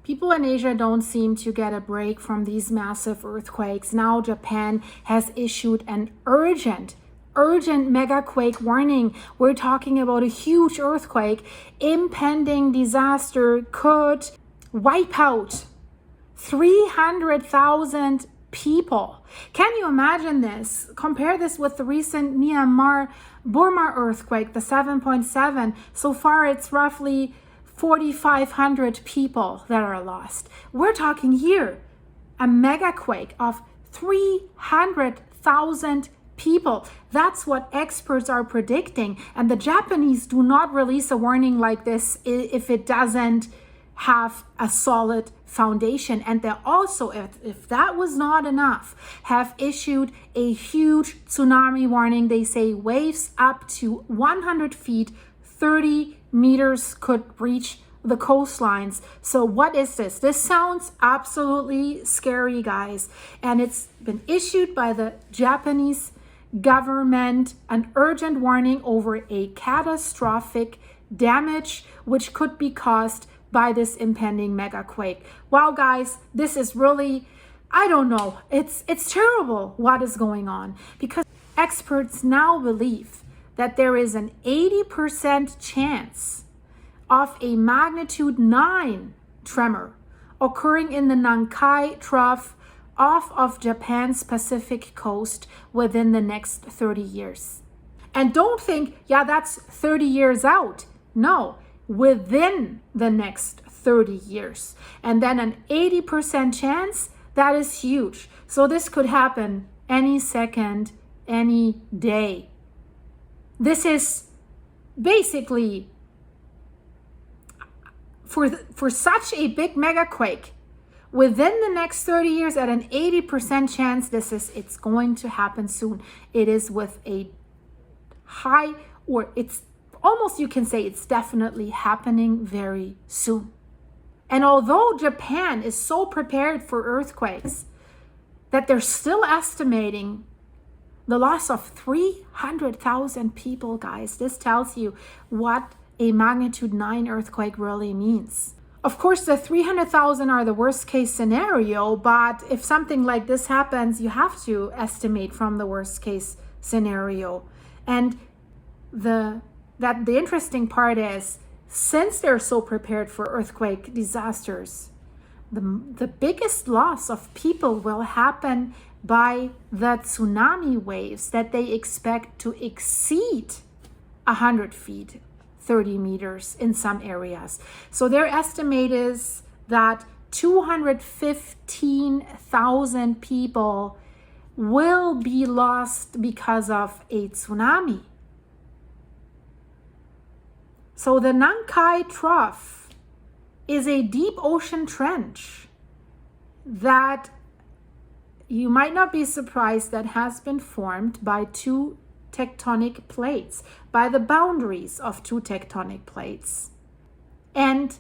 People in Asia don't seem to get a break from these massive earthquakes. Now Japan has issued an urgent megaquake warning. We're talking about a huge earthquake. Impending disaster could wipe out 300,000 people. Can you imagine this? Compare this with the recent Myanmar Burma earthquake, the 7.7. So far it's roughly 4,500 people that are lost. We're talking here a megaquake of 300,000 people. That's what experts are predicting. And the Japanese do not release a warning like this if it doesn't have a solid foundation. And they also, if that was not enough, have issued a huge tsunami warning. They say waves up to 100 feet, 30 meters could reach the coastlines. So what is this? This sounds absolutely scary, guys. And it's been issued by the Japanese government, an urgent warning over a catastrophic damage which could be caused by this impending megaquake. Wow, guys, this is really, I don't know, it's terrible what is going on, because experts now believe that there is an 80% chance of a magnitude 9 tremor occurring in the Nankai Trough off of Japan's Pacific coast within the next 30 years. And don't think, yeah, that's 30 years out. No, within the next 30 years. And then an 80% chance, that is huge. So this could happen any second, any day. This is basically, for such a big megaquake, within the next 30 years at an 80% chance, it's going to happen soon. It is with a high, or it's almost, you can say it's definitely happening very soon. And although Japan is so prepared for earthquakes that they're still estimating the loss of 300,000 people, guys, this tells you what a magnitude 9 earthquake really means. Of course, the 300,000 are the worst case scenario, but if something like this happens, you have to estimate from the worst case scenario. And the interesting part is, since they're so prepared for earthquake disasters, the biggest loss of people will happen by the tsunami waves that they expect to exceed 100 feet, 30 meters in some areas. So their estimate is that 215,000 people will be lost because of a tsunami. So the Nankai Trough is a deep ocean trench that you might not be surprised that has been formed by two tectonic plates, by the boundaries of two tectonic plates. And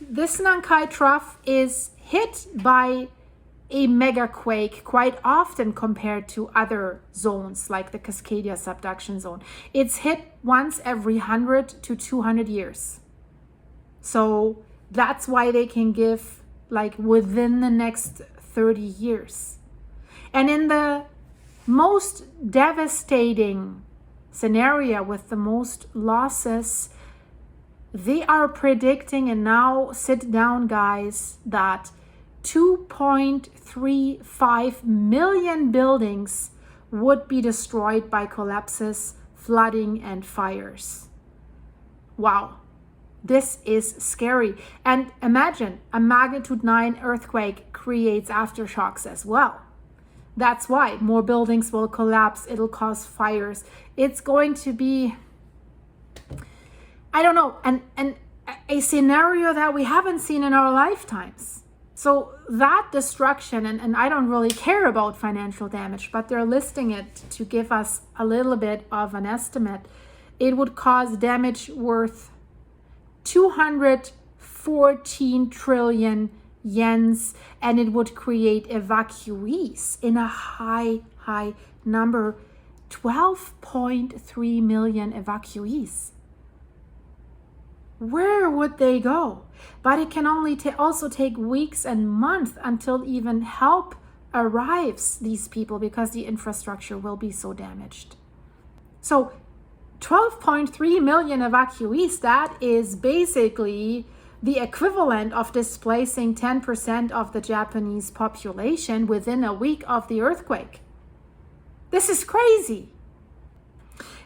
this Nankai Trough is hit by a megaquake quite often compared to other zones like the Cascadia subduction zone. It's hit once every 100 to 200 years. So that's why they can give like within the next 30 years. And in the most devastating scenario with the most losses, they are predicting, and now sit down, guys, that 2.35 million buildings would be destroyed by collapses, flooding, and fires. Wow, this is scary. And imagine a magnitude 9 earthquake creates aftershocks as well. That's why more buildings will collapse. It'll cause fires. It's going to be, I don't know, and a scenario that we haven't seen in our lifetimes. So that destruction, and I don't really care about financial damage, but they're listing it to give us a little bit of an estimate. It would cause damage worth 214 trillion yens, and it would create evacuees in a high number, 12.3 million evacuees. where would they go? But it can only also take weeks and months until even help arrives these people, because the infrastructure will be so damaged. So 12.3 million evacuees, that is basically the equivalent of displacing 10% of the Japanese population within a week of the earthquake. This is crazy.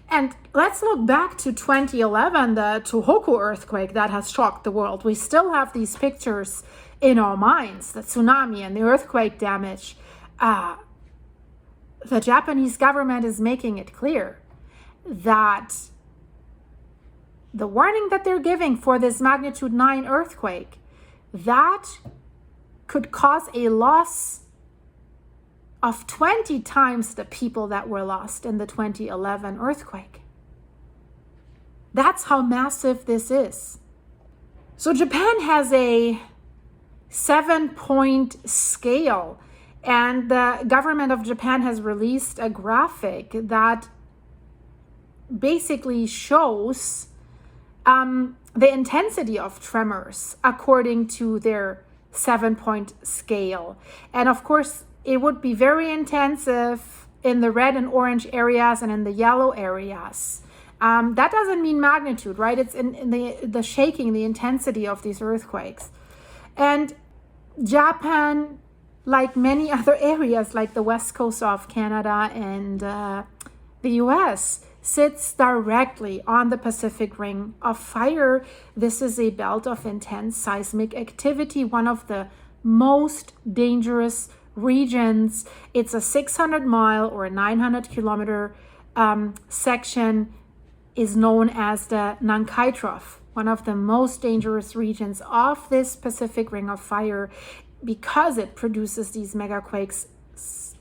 And let's look back to 2011, the Tohoku earthquake that has shocked the world. We still have these pictures in our minds, the tsunami and the earthquake damage. The Japanese government is making it clear that the warning that they're giving for this magnitude 9 earthquake, that could cause a loss of 20 times the people that were lost in the 2011 earthquake. That's how massive this is. So Japan has a 7-point scale, and the government of Japan has released a graphic that basically shows the intensity of tremors according to their 7-point scale. And of course, it would be very intensive in the red and orange areas and in the yellow areas. That doesn't mean magnitude, right? It's in the shaking, the intensity of these earthquakes. And Japan, like many other areas, like the west coast of Canada and the US, sits directly on the Pacific Ring of Fire. This is a belt of intense seismic activity, one of the most dangerous regions. It's a 600-mile or 900-kilometer section, is known as the Nankai Trough, one of the most dangerous regions of this Pacific Ring of Fire, because it produces these megaquakes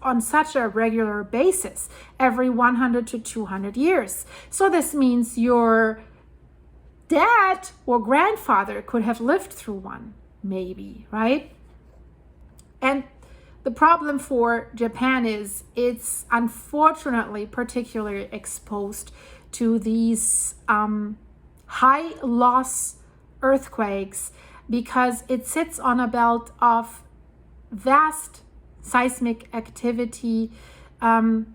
on such a regular basis every 100 to 200 years. So this means your dad or grandfather could have lived through one, maybe, right? And the problem for Japan is it's unfortunately particularly exposed to these high loss earthquakes, because it sits on a belt of vast seismic activity, that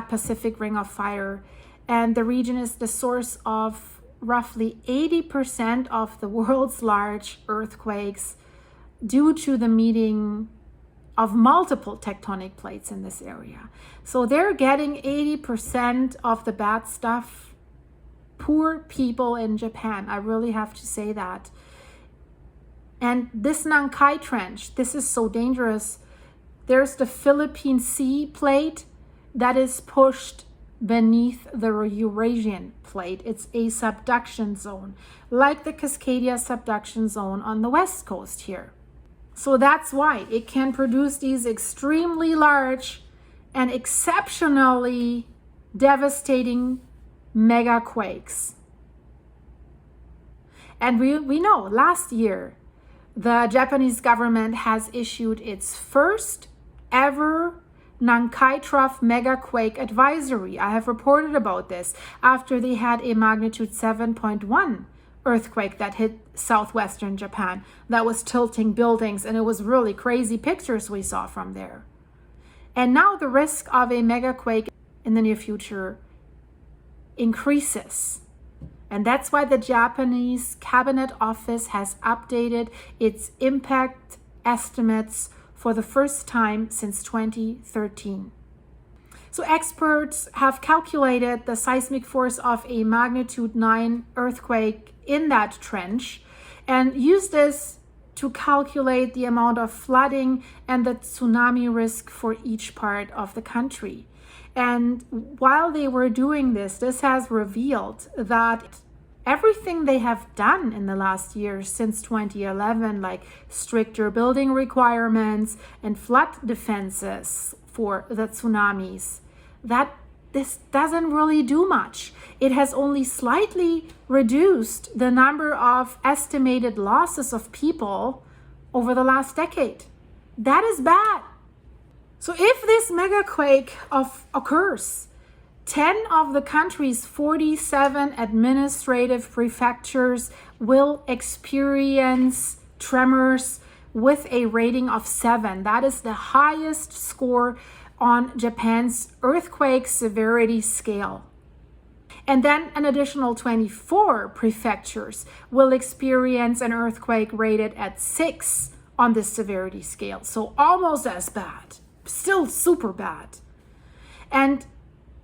Pacific Ring of Fire. And the region is the source of roughly 80% of the world's large earthquakes, due to the meeting of multiple tectonic plates in this area. So they're getting 80% of the bad stuff. Poor people in Japan, I really have to say that. And this Nankai Trench, this is so dangerous. There's the Philippine Sea plate that is pushed beneath the Eurasian plate. It's a subduction zone, like the Cascadia subduction zone on the west coast here. So that's why it can produce these extremely large and exceptionally devastating megaquakes. And we know last year, the Japanese government has issued its first ever Nankai Trough megaquake advisory. I have reported about this after they had a magnitude 7.1 earthquake that hit southwestern Japan that was tilting buildings, and it was really crazy pictures we saw from there. And now the risk of a megaquake in the near future increases. And that's why the Japanese Cabinet Office has updated its impact estimates for the first time since 2013. So experts have calculated the seismic force of a magnitude 9 earthquake in that trench and used this to calculate the amount of flooding and the tsunami risk for each part of the country. And while they were doing this, this has revealed that everything they have done in the last years since 2011, like stricter building requirements and flood defenses for the tsunamis, that this doesn't really do much. It has only slightly reduced the number of estimated losses of people over the last decade. That is bad. So if this megaquake occurs, 10 of the country's 47 administrative prefectures will experience tremors with a rating of 7. That is the highest score on Japan's earthquake severity scale. And then an additional 24 prefectures will experience an earthquake rated at 6 on this severity scale. So almost as bad, still super bad. And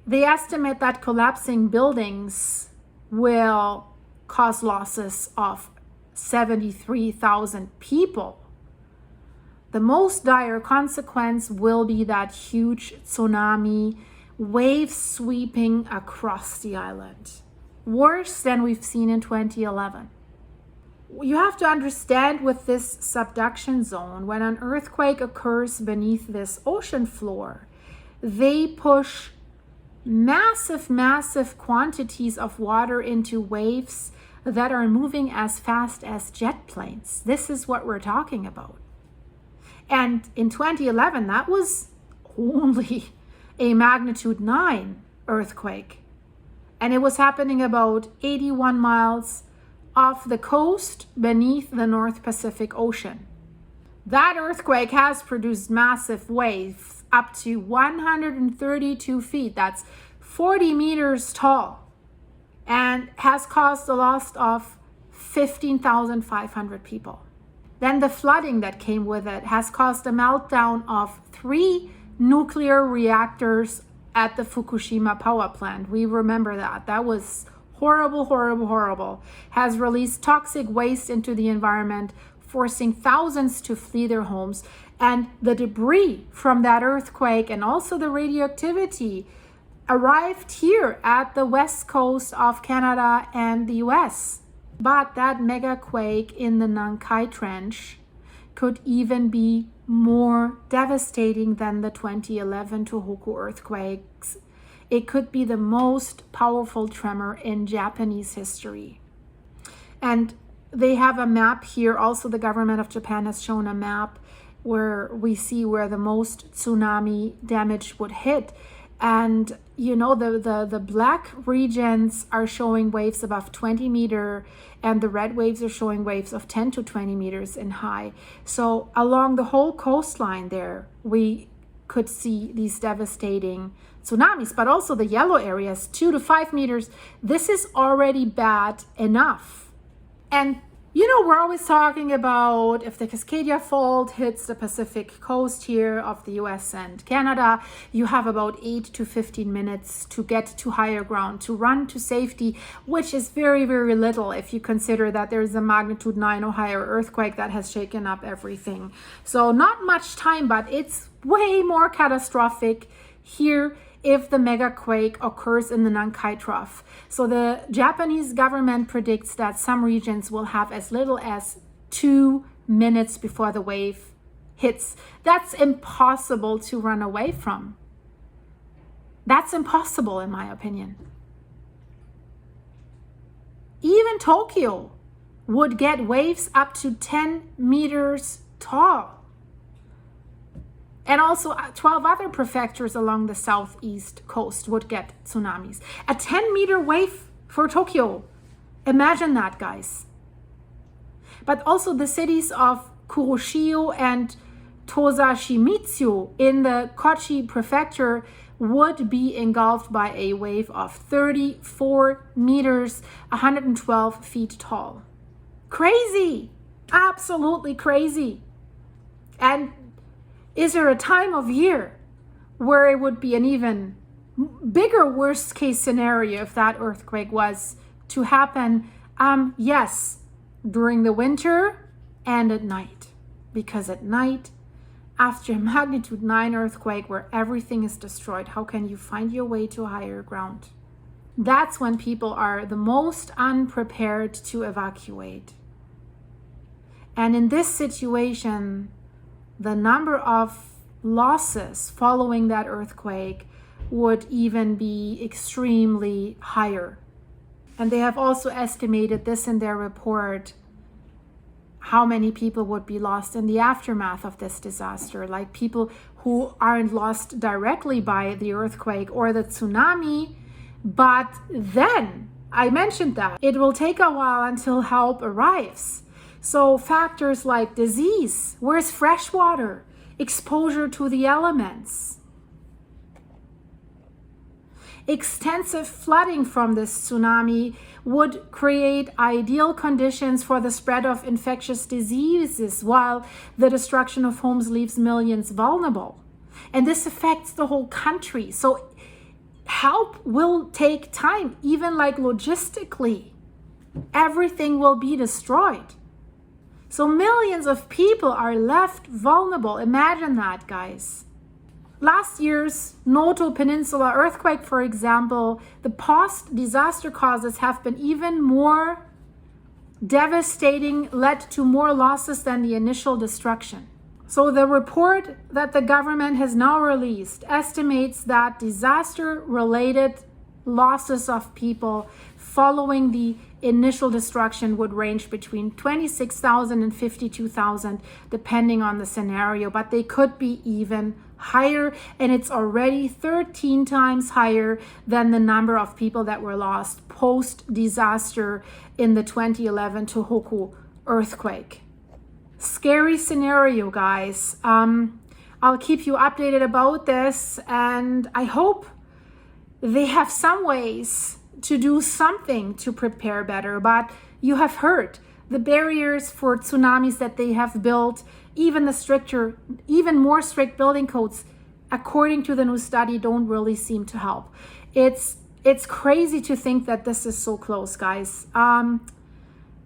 they estimate that collapsing buildings will cause losses of 73,000 people. The most dire consequence will be that huge tsunami, waves sweeping across the island. Worse than we've seen in 2011. You have to understand with this subduction zone, when an earthquake occurs beneath this ocean floor, they push massive quantities of water into waves that are moving as fast as jet planes. This is what we're talking about. And in 2011, that was only a magnitude 9 earthquake. And it was happening about 81 miles off the coast beneath the North Pacific Ocean. That earthquake has produced massive waves up to 132 feet. That's 40 meters tall, and has caused the loss of 15,500 people. Then the flooding that came with it has caused a meltdown of 3 nuclear reactors at the Fukushima power plant. We remember that. That was horrible. Has released toxic waste into the environment, forcing thousands to flee their homes. And the debris from that earthquake and also the radioactivity arrived here at the west coast of Canada and the US. But that megaquake in the Nankai Trench could even be more devastating than the 2011 Tohoku earthquakes. It could be the most powerful tremor in Japanese history. And they have a map here. Also, the government of Japan has shown a map where we see where the most tsunami damage would hit. And you know, the black regions are showing waves above 20 meters, and the red waves are showing waves of 10 to 20 meters in high. So along the whole coastline there, we could see these devastating tsunamis, but also the yellow areas, 2 to 5 meters. This is already bad enough. And you know, we're always talking about if the Cascadia Fault hits the Pacific coast here of the US and Canada, you have about 8 to 15 minutes to get to higher ground, to run to safety, which is very little if you consider that there's a magnitude 9 or higher earthquake that has shaken up everything. So not much time, but it's way more catastrophic here if the megaquake occurs in the Nankai Trough. So the Japanese government predicts that some regions will have as little as 2 minutes before the wave hits. That's impossible to run away from. That's impossible, in my opinion. Even Tokyo would get waves up to 10 meters tall. And also 12 other prefectures along the southeast coast would get tsunamis. A 10-meter wave for Tokyo. Imagine that, guys. But also the cities of Kuroshio and Tosashimitsu in the Kochi prefecture would be engulfed by a wave of 34 meters, 112 feet tall. Crazy. Absolutely crazy. And is there a time of year where it would be an even bigger worst case scenario if that earthquake was to happen? Yes, during the winter and at night. Because at night, after a magnitude 9 earthquake where everything is destroyed, how can you find your way to higher ground? That's when people are the most unprepared to evacuate. And in this situation, the number of losses following that earthquake would even be extremely higher. And they have also estimated this in their report how many people would be lost in the aftermath of this disaster, like people who aren't lost directly by the earthquake or the tsunami. But then, I mentioned that, it will take a while until help arrives. So factors like disease, where's fresh water, exposure to the elements, extensive flooding from this tsunami would create ideal conditions for the spread of infectious diseases, while the destruction of homes leaves millions vulnerable. And this affects the whole country. So help will take time, even like logistically. Everything will be destroyed. So millions of people are left vulnerable. Imagine that, guys. Last year's Noto Peninsula earthquake, for example, the post-disaster causes have been even more devastating, led to more losses than the initial destruction. So the report that the government has now released estimates that disaster-related losses of people following the initial destruction would range between 26,000 and 52,000, depending on the scenario, but they could be even higher, and it's already 13 times higher than the number of people that were lost post-disaster in the 2011 Tohoku earthquake. Scary scenario, guys. I'll keep you updated about this, and I hope they have some ways to do something to prepare better. But you have heard the barriers for tsunamis that they have built, even more strict building codes, according to the new study, don't really seem to help. It's crazy to think that this is so close, guys.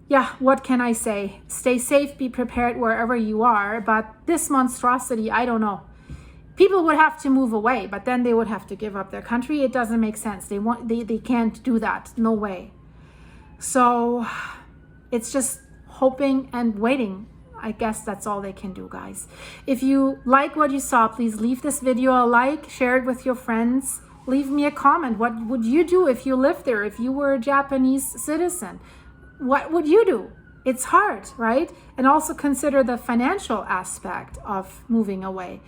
Yeah, what can I say? Stay safe, be prepared wherever you are. But this monstrosity, I don't know. People would have to move away, but then they would have to give up their country. It doesn't make sense. They can't do that. No way. So it's just hoping and waiting. I guess that's all they can do, guys. If you like what you saw, please leave this video a like, share it with your friends. Leave me a comment. What would you do if you lived there? If you were a Japanese citizen, what would you do? It's hard, right? And also consider the financial aspect of moving away.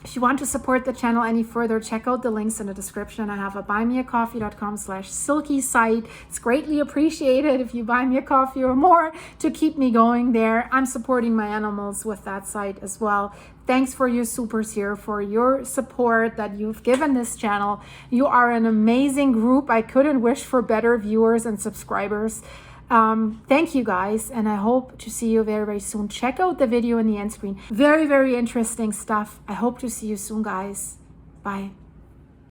If you want to support the channel any further, check out the links in the description. I have a buymeacoffee.com/silky site. It's greatly appreciated if you buy me a coffee or more to keep me going there. I'm supporting my animals with that site as well. Thanks for your supers here, for your support that you've given this channel. You are an amazing group. I couldn't wish for better viewers and subscribers. Thank you, guys, and I hope to see you very, very soon. Check out the video in the end screen. Very, very interesting stuff. I hope to see you soon, guys. Bye.